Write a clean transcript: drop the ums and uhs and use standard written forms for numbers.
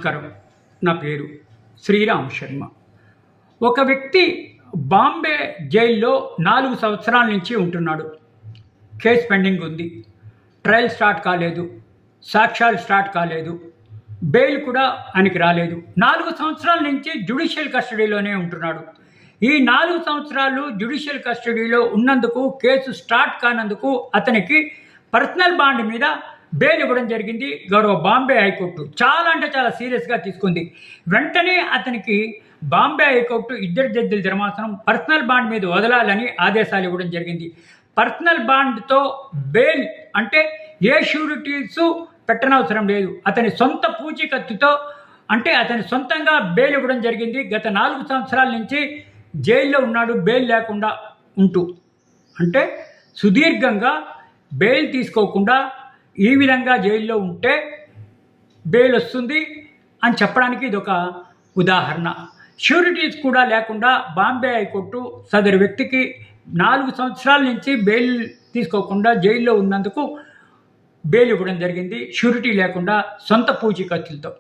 నమస్కారం. నా పేరు శ్రీరామ్ శర్మ. ఒక వ్యక్తి బాంబే జైల్లో 4 సంవత్సరాల నుంచి ఉంటున్నాడు. కేసు పెండింగ్ ఉంది. ట్రయల్ స్టార్ట్ కాలేదు, సాక్ష్యాలు స్టార్ట్ కాలేదు, బెయిల్ కూడా ఆయనకి రాలేదు. 4 సంవత్సరాల నుంచి జ్యుడిషియల్ కస్టడీలోనే ఉంటున్నాడు. ఈ 4 సంవత్సరాలు జ్యుడిషియల్ కస్టడీలో ఉన్నందుకు, కేసు స్టార్ట్ కానందుకు అతనికి పర్సనల్ బాండ్ మీద బెయిల్ ఇవ్వడం జరిగింది గౌరవ బాంబే హైకోర్టు. చాలా అంటే చాలా సీరియస్గా తీసుకుంది. వెంటనే అతనికి బాంబే హైకోర్టు 2 జడ్జిల ధర్మాసనం పర్సనల్ బాండ్ మీద వదలాలని ఆదేశాలు ఇవ్వడం జరిగింది. పర్సనల్ బాండ్తో బెయిల్ అంటే ఏ షూరిటీస్ పెట్టనవసరం లేదు. అతని సొంత పూచీకత్తుతో అంటే అతని సొంతంగా బెయిల్ ఇవ్వడం జరిగింది. గత 4 సంవత్సరాల నుంచి జైల్లో ఉన్నాడు, బెయిల్ లేకుండా ఉంటూ. అంటే సుదీర్ఘంగా బెయిల్ తీసుకోకుండా ఈ విధంగా జైల్లో ఉంటే బెయిల్ వస్తుంది అని చెప్పడానికి ఇది ఒక ఉదాహరణ. షూరిటీస్ కూడా లేకుండా బాంబే హైకోర్టు సదరు వ్యక్తికి 4 సంవత్సరాల నుంచి బెయిల్ తీసుకోకుండా జైల్లో ఉన్నందుకు బెయిల్ ఇవ్వడం జరిగింది, షూరిటీ లేకుండా సొంత పూచీకత్తులతో.